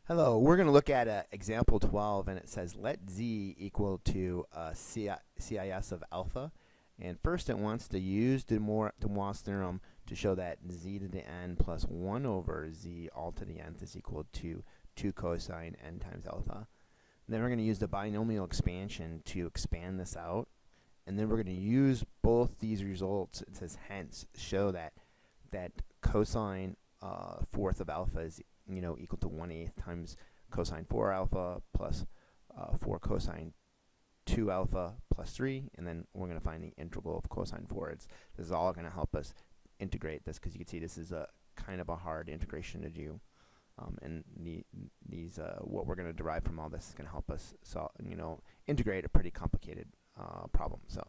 Hello, we're going to look at example 12, and it says let z equal to CIS of alpha. And first it wants to use de Moivre's theorem to show that z to the n plus 1 over z all to the nth is equal to 2 cosine n times alpha. And then we're going to use the binomial expansion to expand this out. And then we're going to use both these results, it says hence, show that cosine fourth of alpha is equal to 1/8 times cosine 4 alpha plus 4 cosine 2 alpha plus 3, and then we're going to find the integral of cosine 4. This is all going to help us integrate this, because you can see this is a kind of a hard integration to do, and what we're going to derive from all this is going to help us integrate a pretty complicated problem. So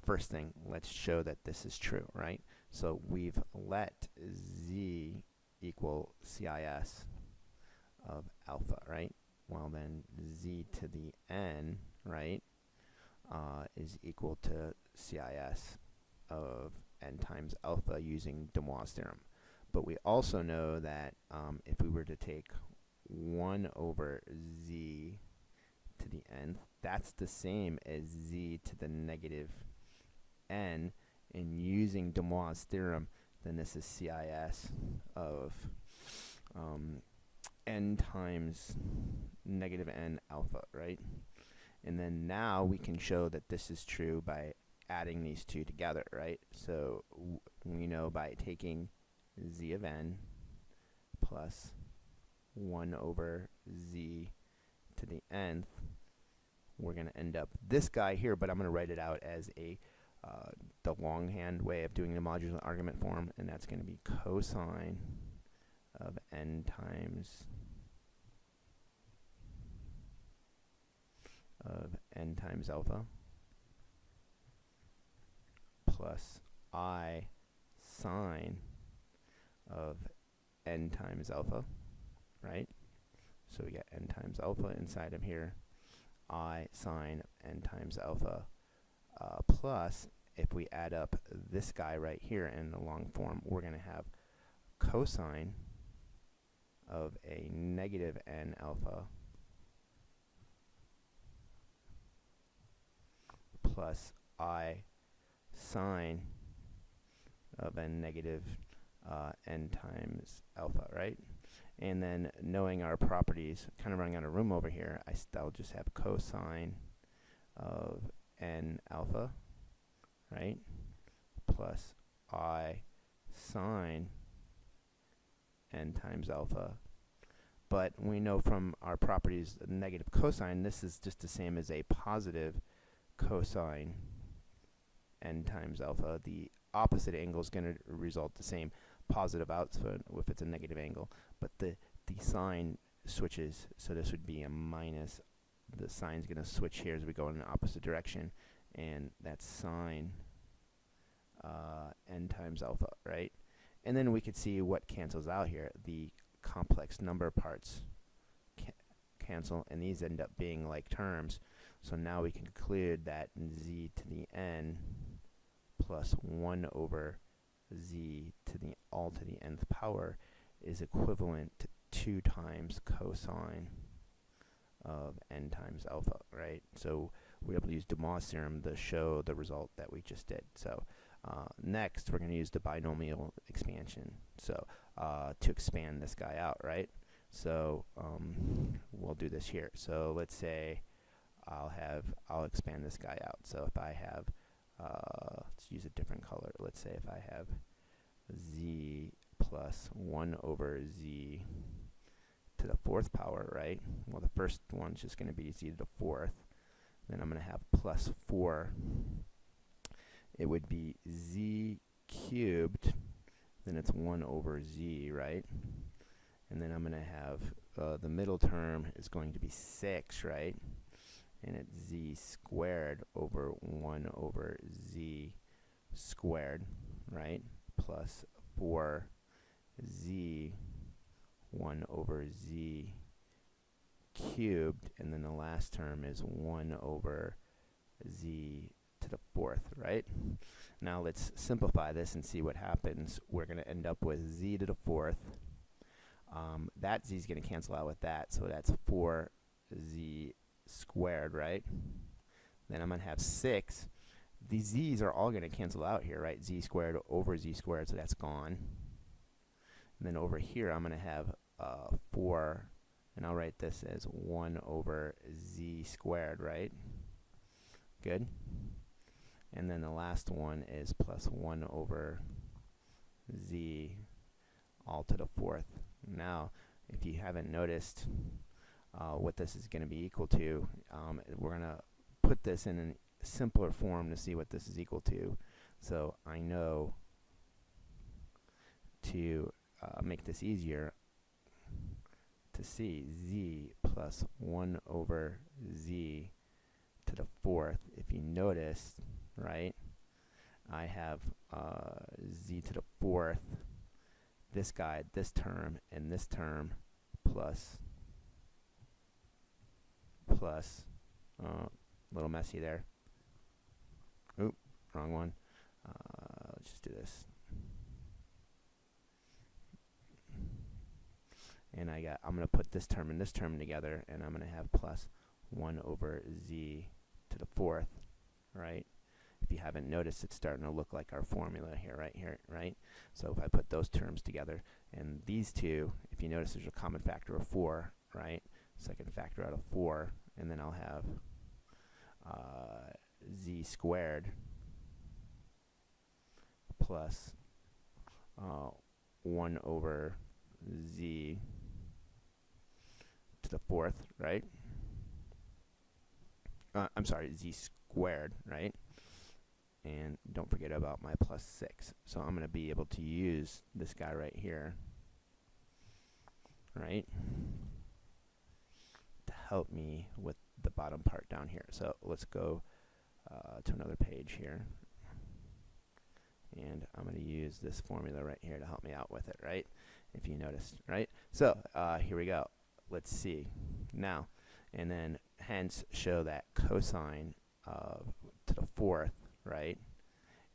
first thing, let's show that this is true, right? So we've let z equal CIS of alpha, right? Well, then z to the n, right, is equal to CIS of n times alpha using de Moivre's theorem. But we also know that if we were to take 1 over z to the nth, that's the same as z to the negative n, and using de Moivre's theorem, then this is CIS of n times negative n alpha, right? And then now we can show that this is true by adding these two together, right? So we know by taking z of n plus 1 over z to the nth, we're going to end up this guy here, but I'm going to write it out as the longhand way of doing the modular argument form, and that's going to be cosine of n times alpha plus I sine of n times alpha, right? So we get n times alpha inside of here, I sine n times alpha, plus, if we add up this guy right here in the long form, we're going to have cosine of a negative n alpha plus I sine of a negative n times alpha, right? And then knowing our properties, kind of running out of room over here, I'll just have cosine of n alpha, right, plus I sine n times alpha. But we know from our properties, negative cosine, this is just the same as a positive cosine n times alpha. The opposite angle is going to result the same positive output if it's a negative angle, but the sign switches, so this would be a minus. The sign's going to switch here as we go in the opposite direction, and that's sine n times alpha, right? And then we could see what cancels out here. The complex number parts cancel, and these end up being like terms. So now we can conclude that z to the n plus 1 over z to the all to the nth power is equivalent to 2 times cosine of n times alpha, right? So we're able to use de Moivre's theorem to show the result that we just did. So next, we're going to use the binomial expansion, so to expand this guy out, right? So we'll do this here. So let's say I'll expand this guy out. So if I have, let's use a different color. Let's say if I have z plus 1 over z to the 4th power, right? Well, the first one's just going to be z to the 4th. Then I'm going to have plus 4. It would be z cubed, then it's 1 over z, right? And then I'm going to have the middle term is going to be 6, right? And it's z squared over 1 over z squared, right? Plus 4z 1 over z cubed, and then the last term is 1 over z to the 4th, right? Now let's simplify this and see what happens. We're going to end up with z to the 4th that z is going to cancel out with that, so that's 4z squared, right? Then I'm going to have 6. These z's are all going to cancel out here, right? Z squared over z squared, so that's gone. And then over here, I'm going to have 4, and I'll write this as 1 over z squared, right? Good. And then the last one is plus 1 over z all to the 4th. Now, if you haven't noticed what this is going to be equal to, we're going to put this in a simpler form to see what this is equal to. So I know to make this easier to see, z plus 1 over z to the 4th. If you notice, right, I have z to the 4th, this guy, this term, and this term, plus, a little messy there. Oop, wrong one. Let's just do this. And I'm going to put this term and this term together, and I'm going to have plus 1 over z to the 4th, right? If you haven't noticed, it's starting to look like our formula here, right? So if I put those terms together, and these two, if you notice, there's a common factor of 4, right? So I can factor out of 4, and then I'll have z squared plus 1 over z to the 4th, right? I'm sorry, z squared, right? And don't forget about my plus 6. So I'm going to be able to use this guy right here, right, to help me with the bottom part down here. So let's go to another page here. And I'm going to use this formula right here to help me out with it, right? If you noticed, right? So here we go. Let's see now, and then hence show that cosine to the 4th, right,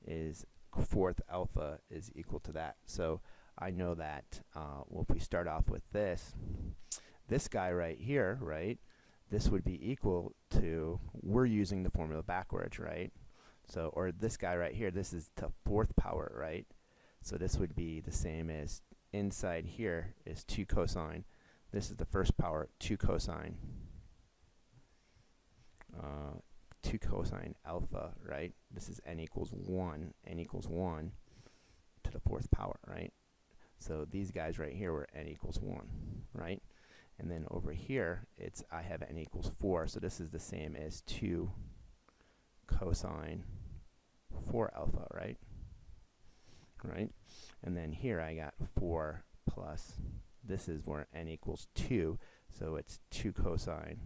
is 4th alpha is equal to that. So I know that, well, if we start off with this guy right here, right, this would be equal to, we're using the formula backwards, right? So, or this guy right here, this is to 4th power, right? So this would be the same as inside here is 2 cosine. This is the first power, 2 cosine. 2 cosine alpha, right? This is n equals 1 to the 4th power, right? So these guys right here were n equals 1, right? And then over here, I have n equals 4, so this is the same as 2 cosine 4 alpha, right? Right? And then here I got 4 plus, this is where n equals 2, so it's 2 cosine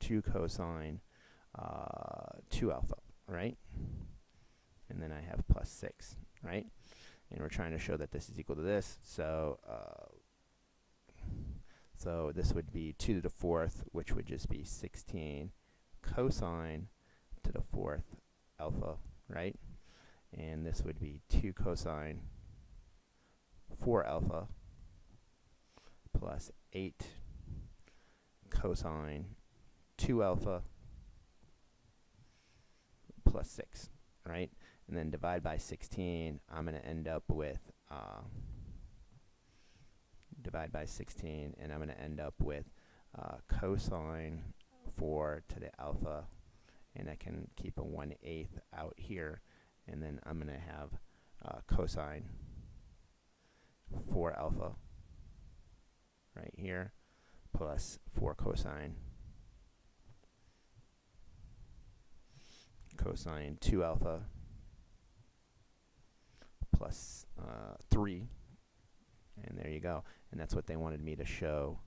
2 alpha, right? And then I have plus 6, right? And we're trying to show that this is equal to this, so so this would be 2 to the 4th, which would just be 16 cosine to the 4th alpha, right? And this would be 2 cosine 4 alpha plus 8 cosine 2 alpha plus 6, right? And then divide by 16, I'm going to end up with divide by 16, and I'm going to end up with cosine 4 to the alpha, and I can keep a 1/8 out here, and then I'm going to have cosine 4 alpha right here plus 4 cosine 2 alpha plus 3, and there you go. And that's what they wanted me to show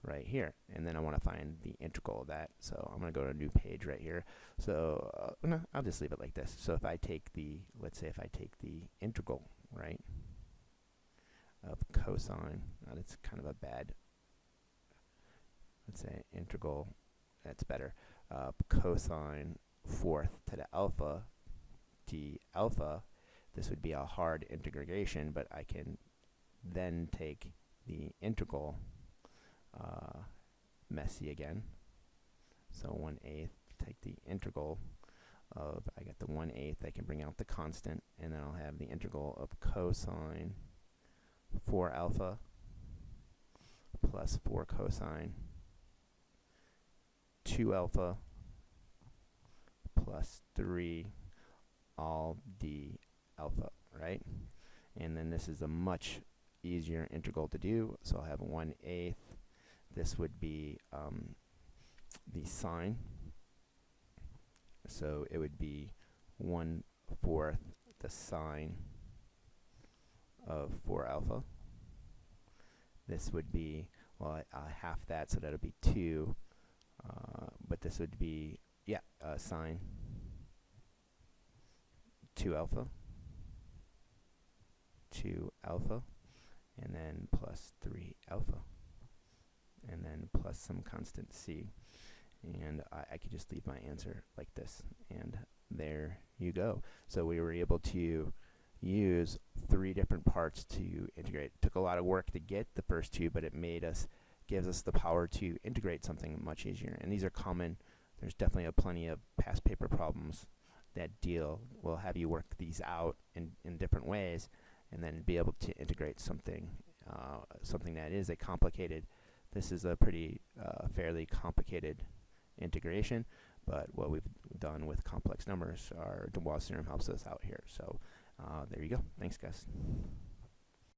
right here. And then I want to find the integral of that, so I'm going to go to a new page right here. So no, I'll just leave it like this. So if I take the, let's say if I take the integral, right, of cosine, that's kind of a bad, let's say integral, that's better, cosine 4th to the alpha d alpha. This would be a hard integration, but I can then take the integral, messy again. So 1/8, take the integral of, I got the 1/8, I can bring out the constant, and then I'll have the integral of cosine 4 alpha plus 4 cosine 2 alpha plus 3 all d alpha, right? And then this is a much easier integral to do, so I'll have 1/8. This would be the sine, so it would be 1/4 the sine of 4 alpha. This would be, well, half that, so that'll be 2, but this would be, sine 2 alpha, and then plus 3 alpha, and then plus some constant c. And I could just leave my answer like this, and there you go. So we were able to use 3 different parts to integrate. It took a lot of work to get the first 2, but it gives us the power to integrate something much easier. And these are common. There's definitely plenty of past paper problems that will have you work these out in different ways, and then be able to integrate something that is a complicated. This is a pretty fairly complicated integration, but what we've done with complex numbers, our Dubois theorem helps us out here. So there you go. Thanks, guys.